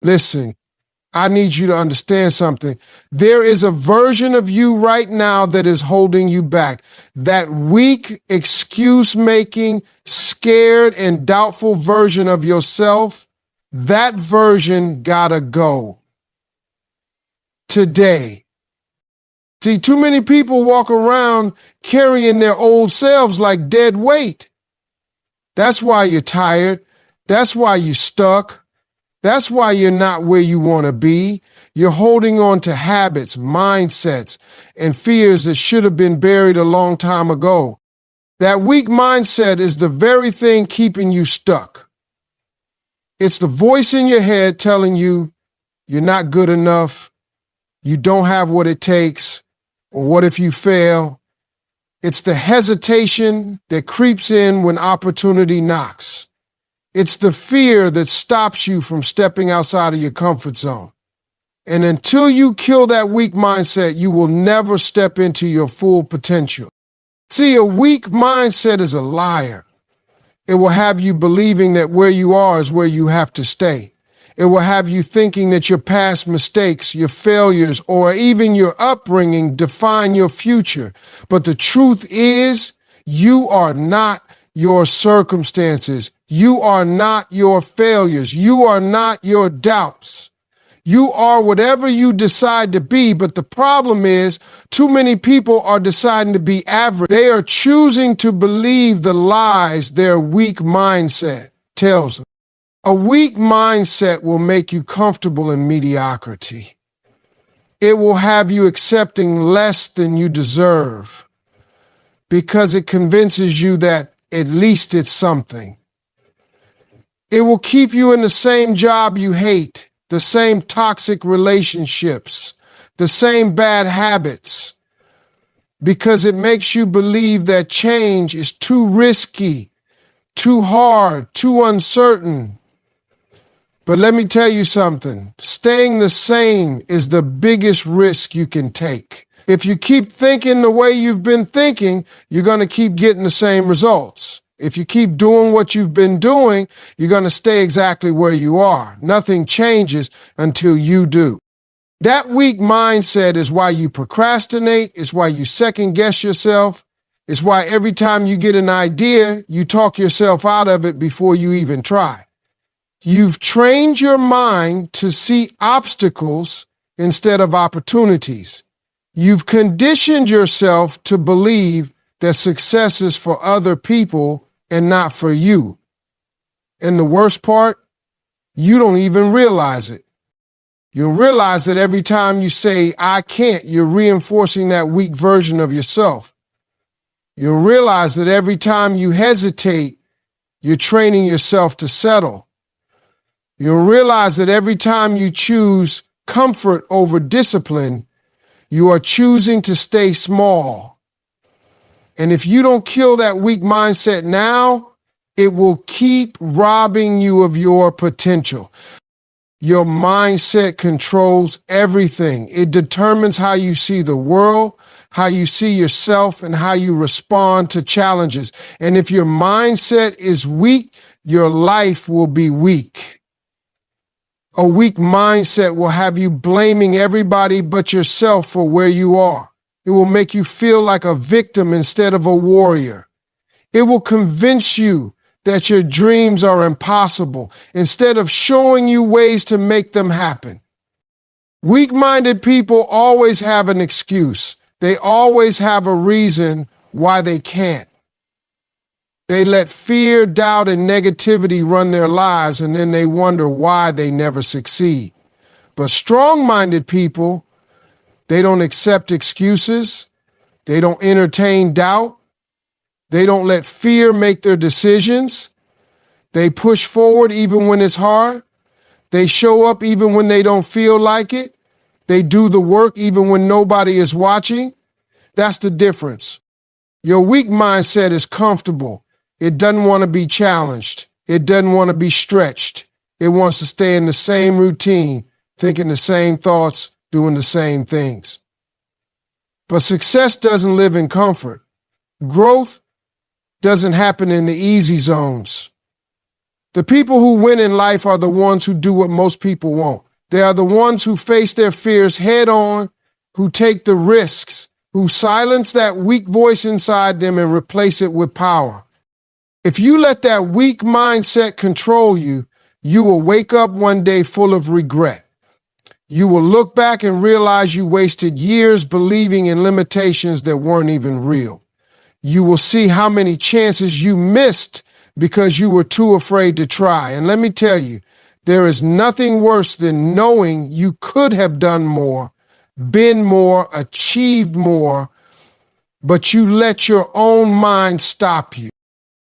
Listen, I need you to understand something. There is a version of you right now that is holding you back. That weak, excuse-making, scared, and doubtful version of yourself, that version gotta go. Today. See, too many people walk around carrying their old selves like dead weight. That's why you're tired. That's why you're stuck. That's why you're not where you want to be. You're holding on to habits, mindsets, and fears that should have been buried a long time ago. That weak mindset is the very thing keeping you stuck. It's the voice in your head telling you you're not good enough, you don't have what it takes, or what if you fail? It's the hesitation that creeps in when opportunity knocks. It's the fear that stops you from stepping outside of your comfort zone. And until you kill that weak mindset, you will never step into your full potential. See, a weak mindset is a liar. It will have you believing that where you are is where you have to stay. It will have you thinking that your past mistakes, your failures, or even your upbringing define your future. But the truth is, you are not your circumstances. You are not your failures. You are not your doubts. You are whatever you decide to be, but the problem is too many people are deciding to be average. They are choosing to believe the lies their weak mindset tells them. A weak mindset will make you comfortable in mediocrity. It will have you accepting less than you deserve because it convinces you that at least it's something. It will keep you in the same job you hate, the same toxic relationships, the same bad habits, because it makes you believe that change is too risky, too hard, too uncertain. But let me tell you something, staying the same is the biggest risk you can take. If you keep thinking the way you've been thinking, you're going to keep getting the same results. If you keep doing what you've been doing, you're going to stay exactly where you are. Nothing changes until you do. That weak mindset is why you procrastinate. It's why you second guess yourself. It's why every time you get an idea, you talk yourself out of it before you even try. You've trained your mind to see obstacles instead of opportunities. You've conditioned yourself to believe that success is for other people and not for you. And the worst part, you don't even realize it. You'll realize that every time you say, I can't, you're reinforcing that weak version of yourself. You'll realize that every time you hesitate, you're training yourself to settle. You'll realize that every time you choose comfort over discipline, you are choosing to stay small. And if you don't kill that weak mindset now, it will keep robbing you of your potential. Your mindset controls everything. It determines how you see the world, how you see yourself, and how you respond to challenges. And if your mindset is weak, your life will be weak. A weak mindset will have you blaming everybody but yourself for where you are. It will make you feel like a victim instead of a warrior. It will convince you that your dreams are impossible instead of showing you ways to make them happen. Weak-minded people always have an excuse. They always have a reason why they can't. They let fear, doubt, and negativity run their lives, and then they wonder why they never succeed. But strong-minded people, they don't accept excuses. They don't entertain doubt. They don't let fear make their decisions. They push forward even when it's hard. They show up even when they don't feel like it. They do the work even when nobody is watching. That's the difference. Your weak mindset is comfortable. It doesn't want to be challenged. It doesn't want to be stretched. It wants to stay in the same routine, thinking the same thoughts, doing the same things. But success doesn't live in comfort. Growth doesn't happen in the easy zones. The people who win in life are the ones who do what most people won't. They are the ones who face their fears head on, who take the risks, who silence that weak voice inside them and replace it with power. If you let that weak mindset control you, you will wake up one day full of regret. You will look back and realize you wasted years believing in limitations that weren't even real. You will see how many chances you missed because you were too afraid to try. And let me tell you, there is nothing worse than knowing you could have done more, been more, achieved more, but you let your own mind stop you.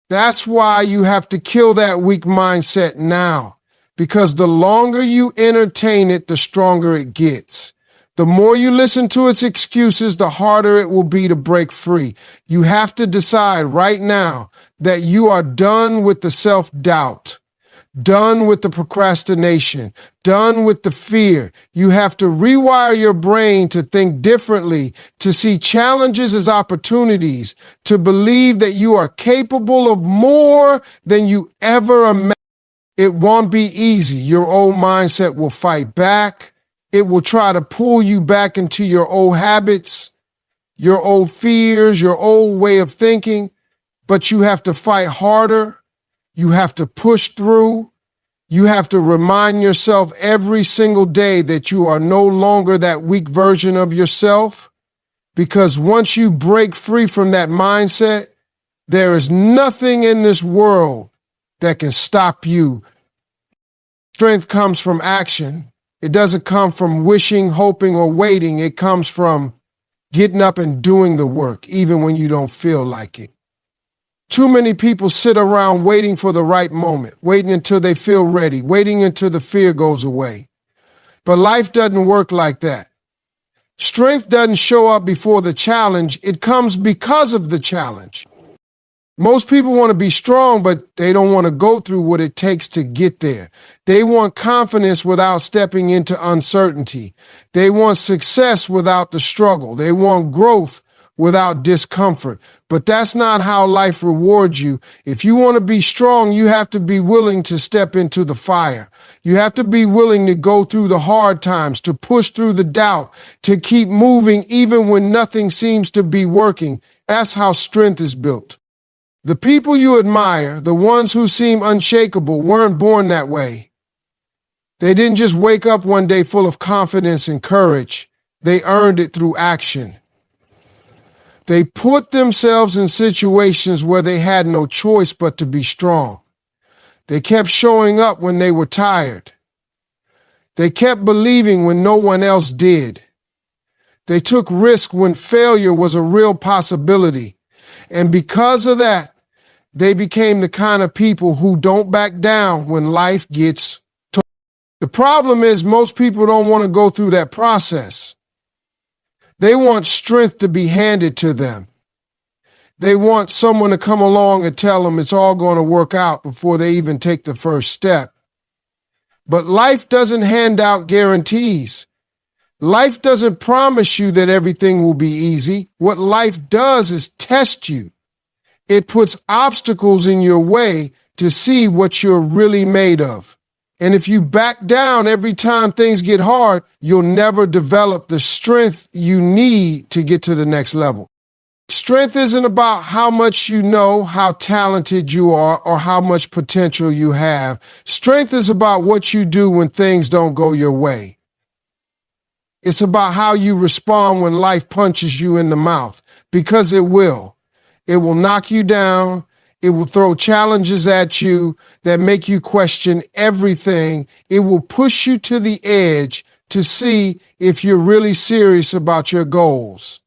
That's why you have to kill that weak mindset now, because the longer you entertain it, the stronger it gets. The more you listen to its excuses, the harder it will be to break free. You have to decide right now that you are done with the self-doubt, done with the procrastination, done with the fear. You have to rewire your brain to think differently, to see challenges as opportunities, to believe that you are capable of more than you ever imagined. It won't be easy. Your old mindset will fight back. It will try to pull you back into your old habits, your old fears, your old way of thinking, but you have to fight harder. You have to push through. You have to remind yourself every single day that you are no longer that weak version of yourself, because once you break free from that mindset, there is nothing in this world that can stop you. Strength comes from action. It doesn't come from wishing, hoping, or waiting. It comes from getting up and doing the work, even when you don't feel like it. Too many people sit around waiting for the right moment, waiting until they feel ready, waiting until the fear goes away. But life doesn't work like that. Strength doesn't show up before the challenge. It comes because of the challenge. Most people want to be strong, but they don't want to go through what it takes to get there. They want confidence without stepping into uncertainty. They want success without the struggle. They want growth without discomfort. But that's not how life rewards you. If you want to be strong, you have to be willing to step into the fire. You have to be willing to go through the hard times, to push through the doubt, to keep moving even when nothing seems to be working. That's how strength is built. The people you admire, the ones who seem unshakable, weren't born that way. They didn't just wake up one day full of confidence and courage. They earned it through action. They put themselves in situations where they had no choice but to be strong. They kept showing up when they were tired. They kept believing when no one else did. They took risk when failure was a real possibility. And because of that, they became the kind of people who don't back down when life gets tough. The problem is most people don't want to go through that process. They want strength to be handed to them. They want someone to come along and tell them it's all going to work out before they even take the first step. But life doesn't hand out guarantees. Life doesn't promise you that everything will be easy. What life does is test you. It puts obstacles in your way to see what you're really made of. And if you back down every time things get hard, you'll never develop the strength you need to get to the next level. Strength isn't about how much you know, how talented you are, or how much potential you have. Strength is about what you do when things don't go your way. It's about how you respond when life punches you in the mouth, because it will. It will knock you down. It will throw challenges at you that make you question everything. It will push you to the edge to see if you're really serious about your goals.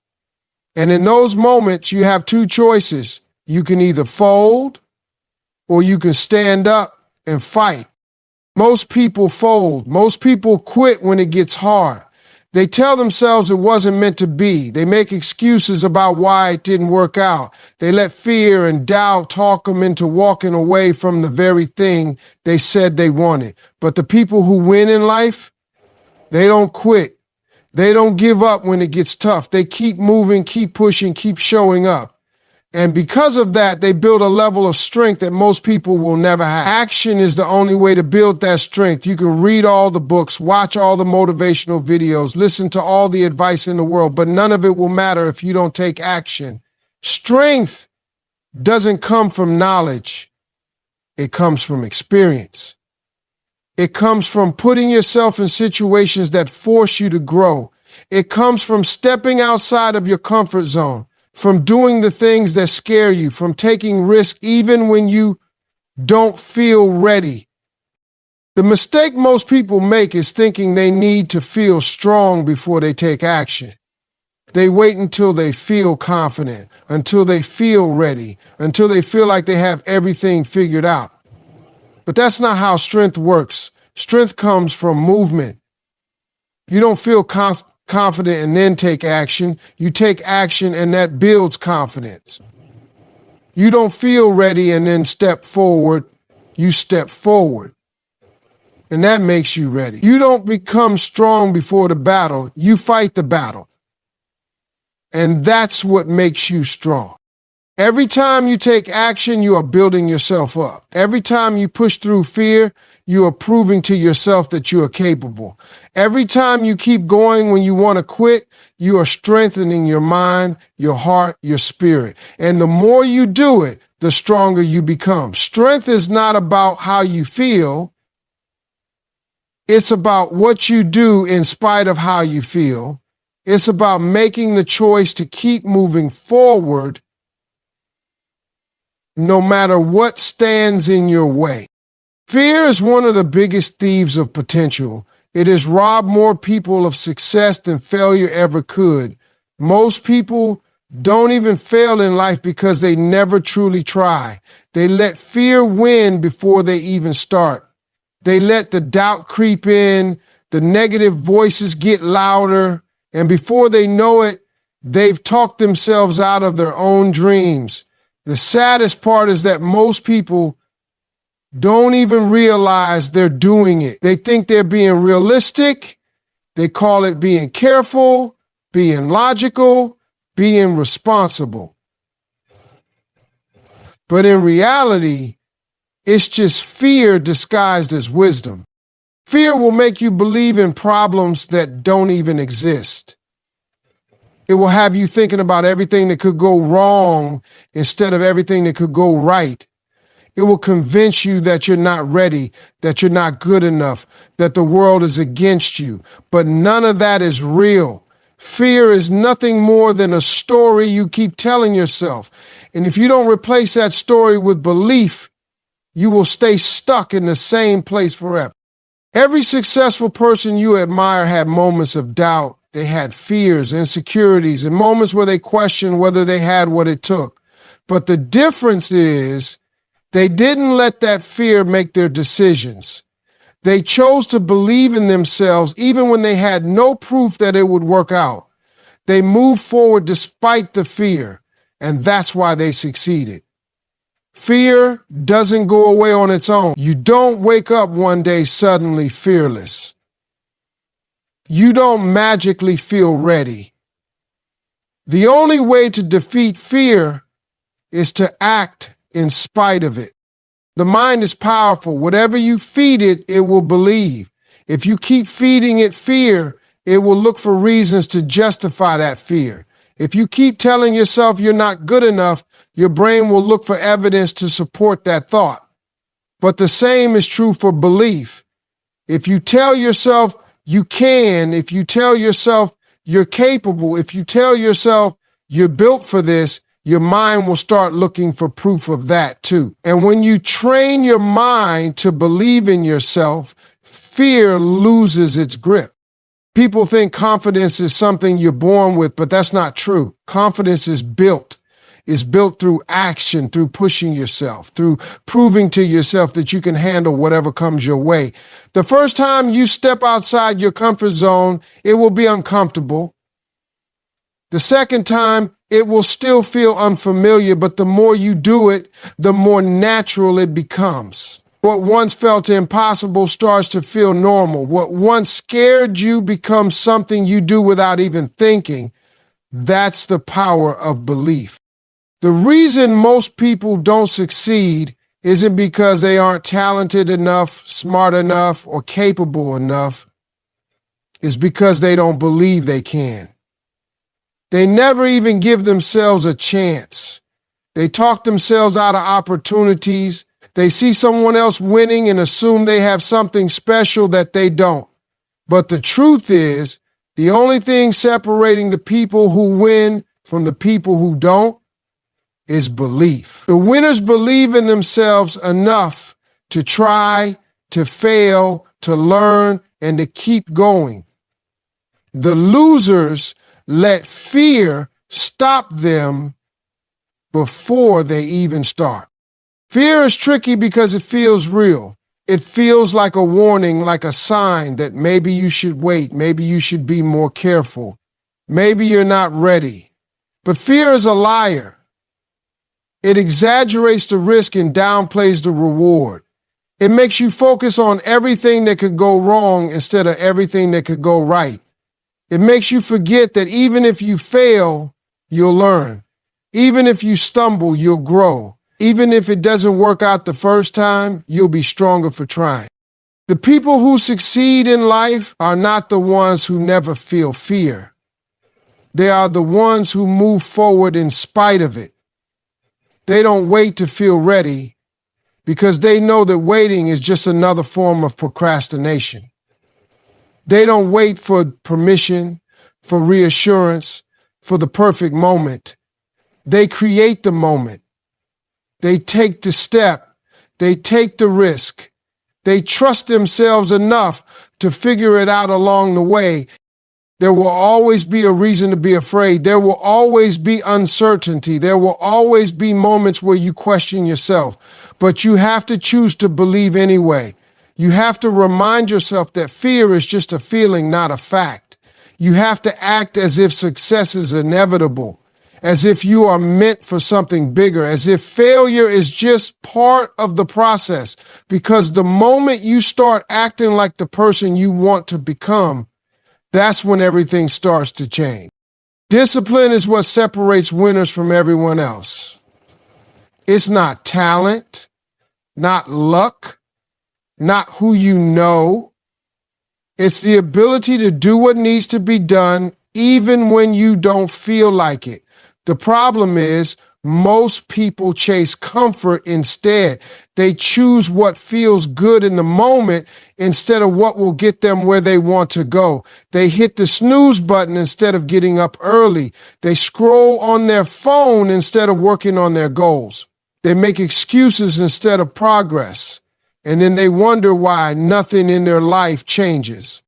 And in those moments, you have two choices. You can either fold or you can stand up and fight. Most people fold. Most people quit when it gets hard. They tell themselves it wasn't meant to be. They make excuses about why it didn't work out. They let fear and doubt talk them into walking away from the very thing they said they wanted. But the people who win in life, they don't quit. They don't give up when it gets tough. They keep moving, keep pushing, keep showing up. And because of that, they build a level of strength that most people will never have. Action is the only way to build that strength. You can read all the books, watch all the motivational videos, listen to all the advice in the world, but none of it will matter if you don't take action. Strength doesn't come from knowledge. It comes from experience. It comes from putting yourself in situations that force you to grow. It comes from stepping outside of your comfort zone, from doing the things that scare you, from taking risks even when you don't feel ready. The mistake most people make is thinking they need to feel strong before they take action. They wait until they feel confident, until they feel ready, until they feel like they have everything figured out. But that's not how strength works. Strength comes from movement. You don't feel confident and then take action. You take action and that builds confidence. You don't feel ready and then step forward. You step forward. And that makes you ready. You don't become strong before the battle. You fight the battle. And that's what makes you strong. Every time you take action, you are building yourself up. Every time you push through fear, you are proving to yourself that you are capable. Every time you keep going when you want to quit, you are strengthening your mind, your heart, your spirit. And the more you do it, the stronger you become. Strength is not about how you feel. It's about what you do in spite of how you feel. It's about making the choice to keep moving forward no matter what stands in your way. Fear is one of the biggest thieves of potential. It has robbed more people of success than failure ever could. Most people don't even fail in life because they never truly try. They let fear win before they even start. They let the doubt creep in, the negative voices get louder, and before they know it, they've talked themselves out of their own dreams. The saddest part is that most people don't even realize they're doing it. They think they're being realistic. They call it being careful, being logical, being responsible. But in reality, it's just fear disguised as wisdom. Fear will make you believe in problems that don't even exist. It will have you thinking about everything that could go wrong instead of everything that could go right. It will convince you that you're not ready, that you're not good enough, that the world is against you. But none of that is real. Fear is nothing more than a story you keep telling yourself. And if you don't replace that story with belief, you will stay stuck in the same place forever. Every successful person you admire had moments of doubt. They had fears, insecurities, and moments where they questioned whether they had what it took. But the difference is they didn't let that fear make their decisions. They chose to believe in themselves even when they had no proof that it would work out. They moved forward despite the fear, and that's why they succeeded. Fear doesn't go away on its own. You don't wake up one day suddenly fearless. You don't magically feel ready. The only way to defeat fear is to act in spite of it. The mind is powerful. Whatever you feed it, it will believe. If you keep feeding it fear, it will look for reasons to justify that fear. If you keep telling yourself you're not good enough, your brain will look for evidence to support that thought. But the same is true for belief. If you tell yourself you can, if you tell yourself you're capable, if you tell yourself you're built for this, your mind will start looking for proof of that too. And when you train your mind to believe in yourself, fear loses its grip. People think confidence is something you're born with, but that's not true. Confidence is built. It's built through action, through pushing yourself, through proving to yourself that you can handle whatever comes your way. The first time you step outside your comfort zone, it will be uncomfortable. The second time, it will still feel unfamiliar, but the more you do it, the more natural it becomes. What once felt impossible starts to feel normal. What once scared you becomes something you do without even thinking. That's the power of belief. The reason most people don't succeed isn't because they aren't talented enough, smart enough, or capable enough. It's because they don't believe they can. They never even give themselves a chance. They talk themselves out of opportunities. They see someone else winning and assume they have something special that they don't. But the truth is, the only thing separating the people who win from the people who don't is belief. The winners believe in themselves enough to try, to fail, to learn, and to keep going. The losers let fear stop them before they even start. Fear is tricky because it feels real. It feels like a warning, like a sign that maybe you should wait, maybe you should be more careful, maybe you're not ready. But fear is a liar. It exaggerates the risk and downplays the reward. It makes you focus on everything that could go wrong instead of everything that could go right. It makes you forget that even if you fail, you'll learn. Even if you stumble, you'll grow. Even if it doesn't work out the first time, you'll be stronger for trying. The people who succeed in life are not the ones who never feel fear. They are the ones who move forward in spite of it. They don't wait to feel ready because they know that waiting is just another form of procrastination. They don't wait for permission, for reassurance, for the perfect moment. They create the moment. They take the step. They take the risk. They trust themselves enough to figure it out along the way. There will always be a reason to be afraid. There will always be uncertainty. There will always be moments where you question yourself. But you have to choose to believe anyway. You have to remind yourself that fear is just a feeling, not a fact. You have to act as if success is inevitable, as if you are meant for something bigger, as if failure is just part of the process. Because the moment you start acting like the person you want to become, that's when everything starts to change. Discipline is what separates winners from everyone else. It's not talent, not luck, not who you know. It's the ability to do what needs to be done even when you don't feel like it. The problem is most people chase comfort instead. They choose what feels good in the moment instead of what will get them where they want to go. They hit the snooze button instead of getting up early. They scroll on their phone instead of working on their goals. They make excuses instead of progress. And then they wonder why nothing in their life changes.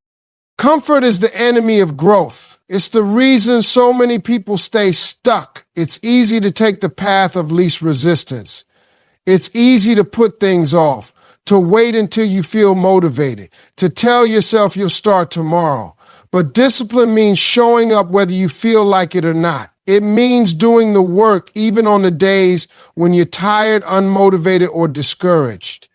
Comfort is the enemy of growth. It's the reason so many people stay stuck. It's easy to take the path of least resistance. It's easy to put things off, to wait until you feel motivated, to tell yourself you'll start tomorrow. But discipline means showing up whether you feel like it or not. It means doing the work even on the days when you're tired, unmotivated, or discouraged.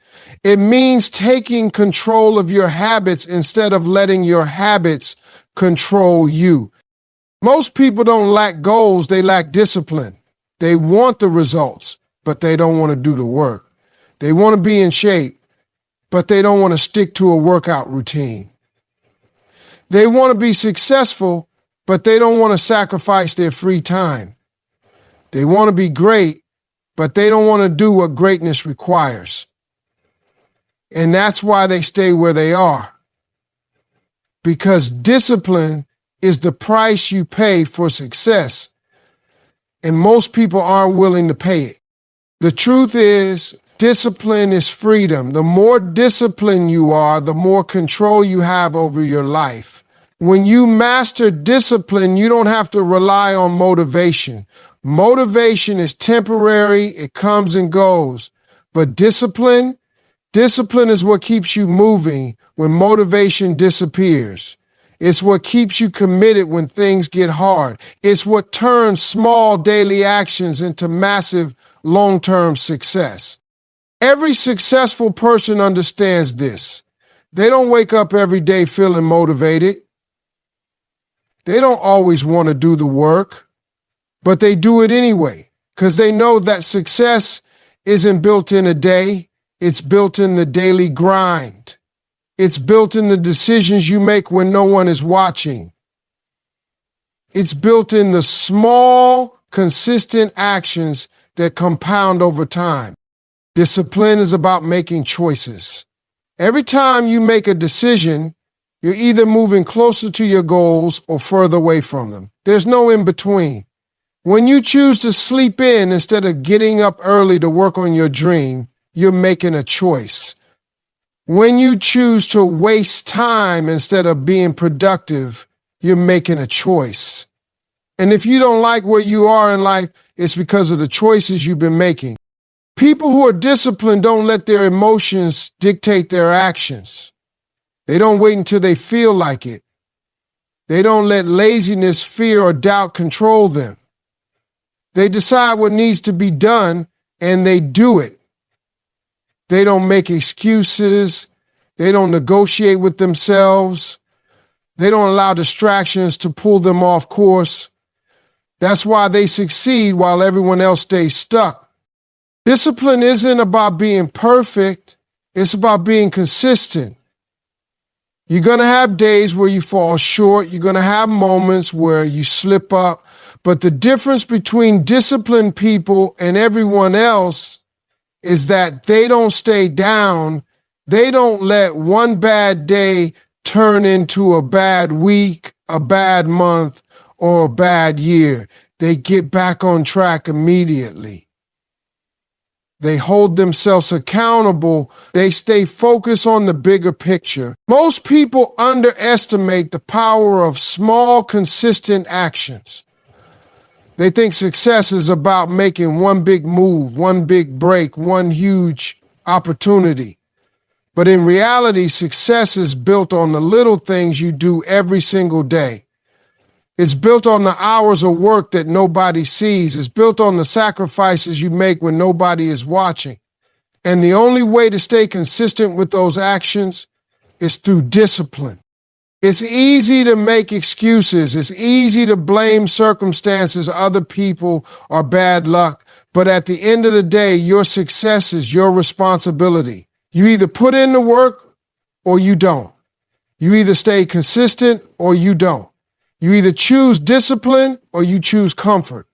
It means taking control of your habits instead of letting your habits control you. Most people don't lack goals, they lack discipline. They want the results, but they don't want to do the work. They want to be in shape, but they don't want to stick to a workout routine. They want to be successful, but they don't want to sacrifice their free time. They want to be great, but they don't want to do what greatness requires. And that's why they stay where they are. Because discipline is the price you pay for success, and most people aren't willing to pay it. The truth is, discipline is freedom. The more disciplined you are, the more control you have over your life. When you master discipline, you don't have to rely on motivation. Motivation is temporary, it comes and goes. But discipline is what keeps you moving when motivation disappears. It's what keeps you committed when things get hard. It's what turns small daily actions into massive long-term success. Every successful person understands this. They don't wake up every day feeling motivated. They don't always want to do the work, but they do it anyway. because they know that success isn't built in a day. It's built in the daily grind. It's built in the decisions you make when no one is watching. It's built in the small, consistent actions that compound over time. Discipline is about making choices. Every time you make a decision, you're either moving closer to your goals or further away from them. There's no in between. When you choose to sleep in instead of getting up early to work on your dream, you're making a choice. When you choose to waste time instead of being productive, you're making a choice. And if you don't like where you are in life, it's because of the choices you've been making. People who are disciplined don't let their emotions dictate their actions. They don't wait until they feel like it. They don't let laziness, fear, or doubt control them. They decide what needs to be done, and they do it. They don't make excuses. They don't negotiate with themselves. They don't allow distractions to pull them off course. That's why they succeed while everyone else stays stuck. Discipline isn't about being perfect. It's about being consistent. You're going to have days where you fall short. You're going to have moments where you slip up. But the difference between disciplined people and everyone else is that they don't stay down. They don't let one bad day turn into a bad week, a bad month, or a bad year. They get back on track immediately. They hold themselves accountable. They stay focused on the bigger picture. Most people underestimate the power of small, consistent actions. They think success is about making one big move, one big break, one huge opportunity. But in reality, success is built on the little things you do every single day. It's built on the hours of work that nobody sees. It's built on the sacrifices you make when nobody is watching. And the only way to stay consistent with those actions is through discipline. It's easy to make excuses. It's easy to blame circumstances, other people, or bad luck. But at the end of the day, your success is your responsibility. You either put in the work or you don't. You either stay consistent or you don't. You either choose discipline or you choose comfort.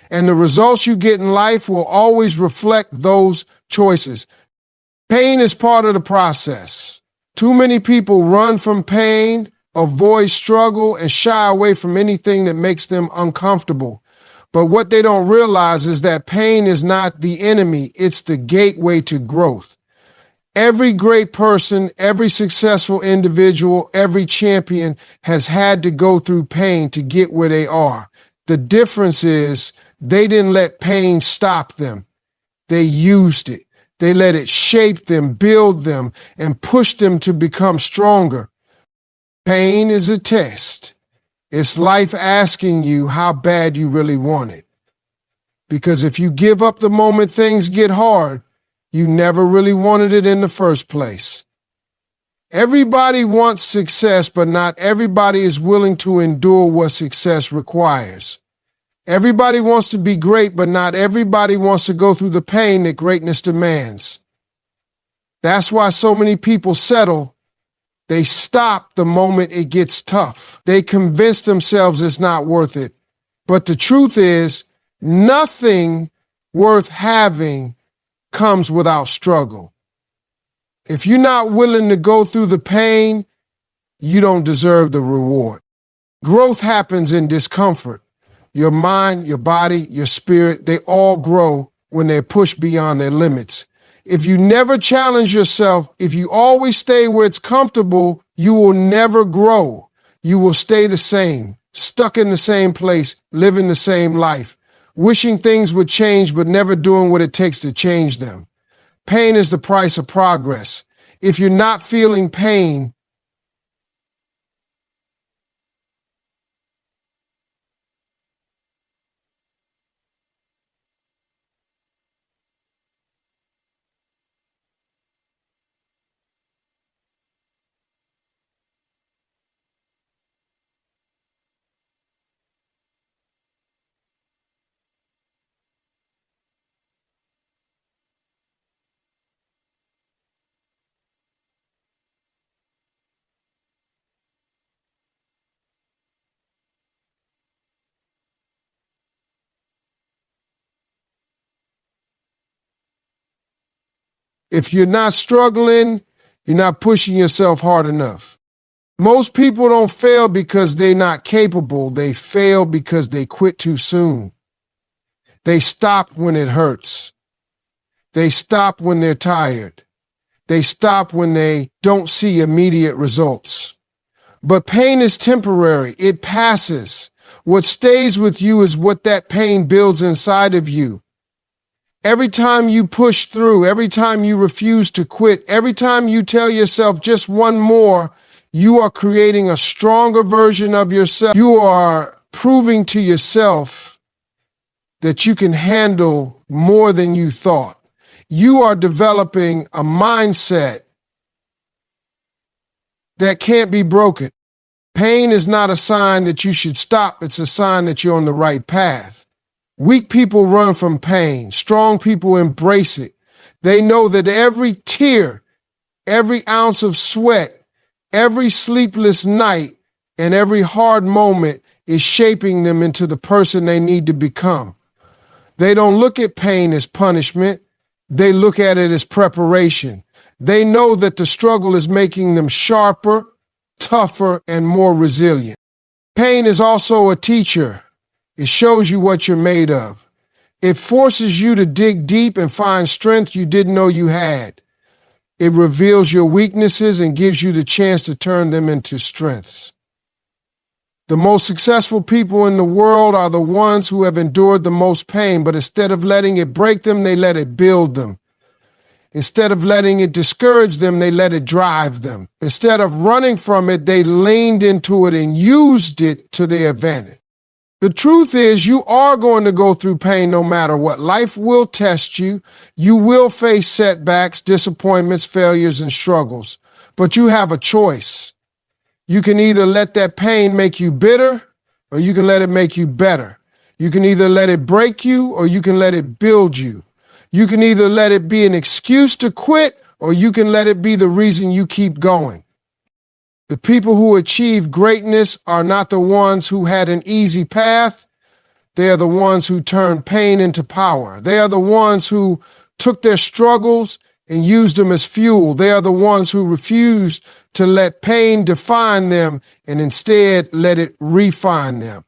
And the results you get in life will always reflect those choices. Pain is part of the process. Too many people run from pain, avoid struggle, and shy away from anything that makes them uncomfortable. But what they don't realize is that pain is not the enemy, it's the gateway to growth. Every great person, every successful individual, every champion has had to go through pain to get where they are. The difference is they didn't let pain stop them. They used it. They let it shape them, build them, and push them to become stronger. Pain is a test. It's life asking you how bad you really want it. Because if you give up the moment things get hard, you never really wanted it in the first place. Everybody wants success, but not everybody is willing to endure what success requires. Everybody wants to be great, but not everybody wants to go through the pain that greatness demands. That's why so many people settle. They stop the moment it gets tough. They convince themselves it's not worth it. But the truth is, nothing worth having comes without struggle. If you're not willing to go through the pain, you don't deserve the reward. Growth happens in discomfort. Your mind, your body, your spirit, they all grow when they're pushed beyond their limits. If you never challenge yourself, if you always stay where it's comfortable, you will never grow. You will stay the same, stuck in the same place, living the same life, wishing things would change but never doing what it takes to change them. Pain is the price of progress. If you're not feeling pain, If you're not struggling, you're not pushing yourself hard enough. Most people don't fail because they're not capable. They fail because they quit too soon. They stop when it hurts. They stop when they're tired. They stop when they don't see immediate results. But pain is temporary. It passes. What stays with you is what that pain builds inside of you. Every time you push through, every time you refuse to quit, every time you tell yourself just one more, you are creating a stronger version of yourself. You are proving to yourself that you can handle more than you thought. You are developing a mindset that can't be broken. Pain is not a sign that you should stop. It's a sign that you're on the right path. Weak people run from pain. Strong people embrace it. They know that every tear, every ounce of sweat, every sleepless night, and every hard moment is shaping them into the person they need to become. They don't look at pain as punishment. They look at it as preparation. They know that the struggle is making them sharper, tougher, and more resilient. Pain is also a teacher. It shows you what you're made of. It forces you to dig deep and find strength you didn't know you had. It reveals your weaknesses and gives you the chance to turn them into strengths. The most successful people in the world are the ones who have endured the most pain, but instead of letting it break them, they let it build them. Instead of letting it discourage them, they let it drive them. Instead of running from it, they leaned into it and used it to their advantage. The truth is, you are going to go through pain no matter what. Life will test you. You will face setbacks, disappointments, failures, and struggles. But you have a choice. You can either let that pain make you bitter, or you can let it make you better. You can either let it break you, or you can let it build you. You can either let it be an excuse to quit, or you can let it be the reason you keep going. The people who achieve greatness are not the ones who had an easy path. They are the ones who turned pain into power. They are the ones who took their struggles and used them as fuel. They are the ones who refused to let pain define them and instead let it refine them.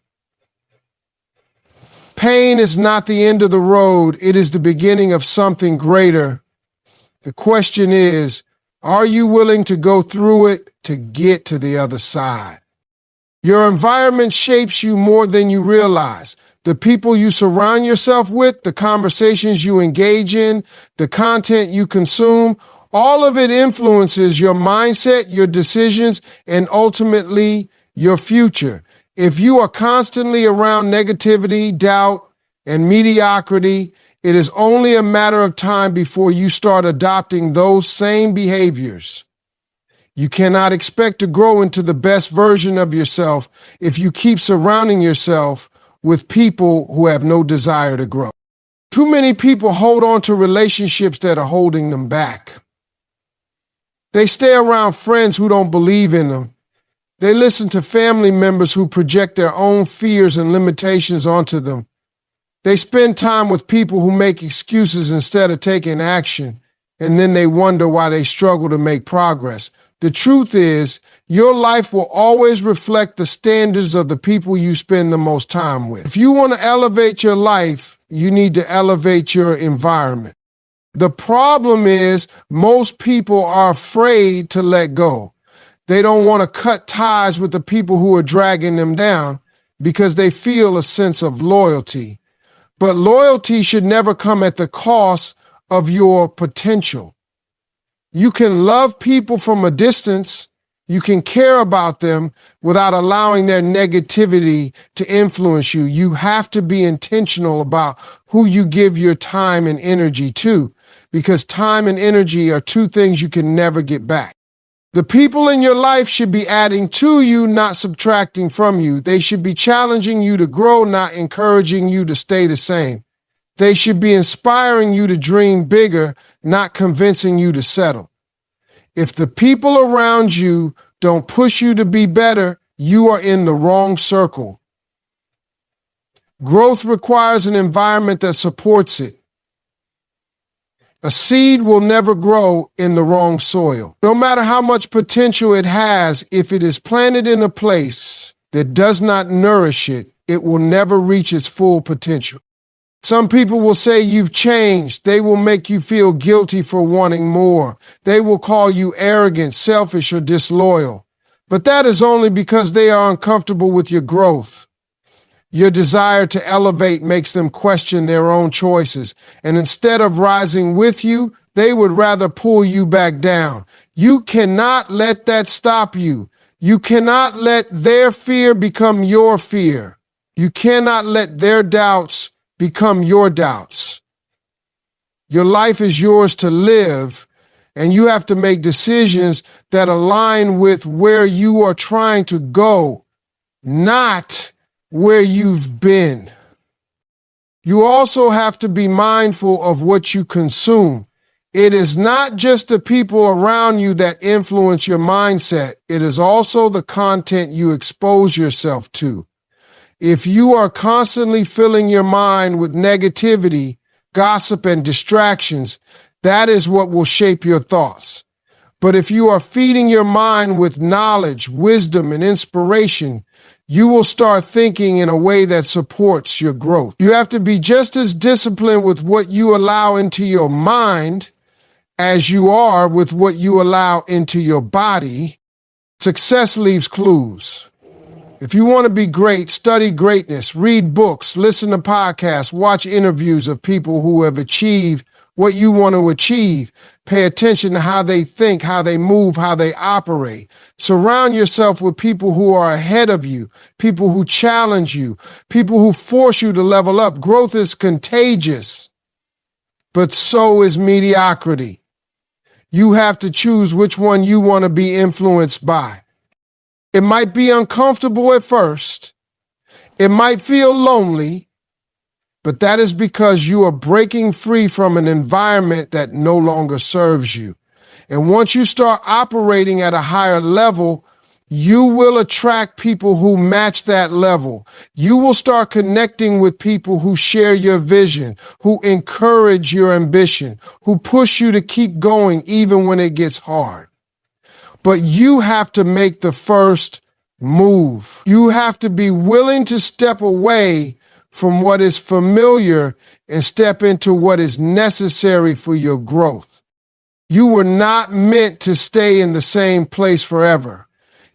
Pain is not the end of the road. It is the beginning of something greater. The question is, are you willing to go through it to get to the other side? Your environment shapes you more than you realize. The people you surround yourself with, the conversations you engage in, the content you consume, all of it influences your mindset, your decisions, and ultimately your future. If you are constantly around negativity, doubt, and mediocrity, it is only a matter of time before you start adopting those same behaviors. You cannot expect to grow into the best version of yourself if you keep surrounding yourself with people who have no desire to grow. Too many people hold on to relationships that are holding them back. They stay around friends who don't believe in them. They listen to family members who project their own fears and limitations onto them. They spend time with people who make excuses instead of taking action, and then they wonder why they struggle to make progress. The truth is, your life will always reflect the standards of the people you spend the most time with. If you want to elevate your life, you need to elevate your environment. The problem is, most people are afraid to let go. They don't want to cut ties with the people who are dragging them down because they feel a sense of loyalty. But loyalty should never come at the cost of your potential. You can love people from a distance. You can care about them without allowing their negativity to influence you. You have to be intentional about who you give your time and energy to, because time and energy are two things you can never get back. The people in your life should be adding to you, not subtracting from you. They should be challenging you to grow, not encouraging you to stay the same. They should be inspiring you to dream bigger, not convincing you to settle. If the people around you don't push you to be better, you are in the wrong circle. Growth requires an environment that supports it. A seed will never grow in the wrong soil. No matter how much potential it has, if it is planted in a place that does not nourish it, it will never reach its full potential. Some people will say you've changed. They will make you feel guilty for wanting more. They will call you arrogant, selfish, or disloyal. But that is only because they are uncomfortable with your growth. Your desire to elevate makes them question their own choices, and instead of rising with you, they would rather pull you back down. You cannot let that stop you. You cannot let their fear become your fear. You cannot let their doubts become your doubts. Your life is yours to live, and you have to make decisions that align with where you are trying to go, not where you've been. You also have to be mindful of what you consume. It is not just the people around you that influence your mindset. It is also the content you expose yourself to. If you are constantly filling your mind with negativity, gossip, and distractions, that is what will shape your thoughts. But if you are feeding your mind with knowledge, wisdom, and inspiration, you will start thinking in a way that supports your growth. You have to be just as disciplined with what you allow into your mind as you are with what you allow into your body. Success leaves clues. If you want to be great, study greatness, read books, listen to podcasts, watch interviews of people who have achieved what you want to achieve. Pay attention to how they think, how they move, how they operate. Surround yourself with people who are ahead of you, people who challenge you, people who force you to level up. Growth is contagious, but so is mediocrity. You have to choose which one you want to be influenced by. It might be uncomfortable at first. It might feel lonely, but that is because you are breaking free from an environment that no longer serves you. And once you start operating at a higher level, you will attract people who match that level. You will start connecting with people who share your vision, who encourage your ambition, who push you to keep going even when it gets hard. But you have to make the first move. You have to be willing to step away from what is familiar and step into what is necessary for your growth. You were not meant to stay in the same place forever.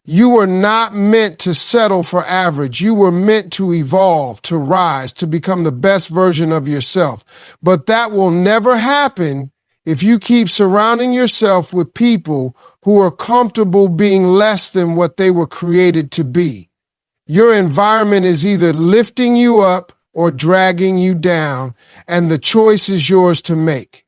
You were not meant to settle for average. You were meant to evolve, to rise, to become the best version of yourself. But that will never happen if you keep surrounding yourself with people who are comfortable being less than what they were created to be. Your environment is either lifting you up or dragging you down, and the choice is yours to make.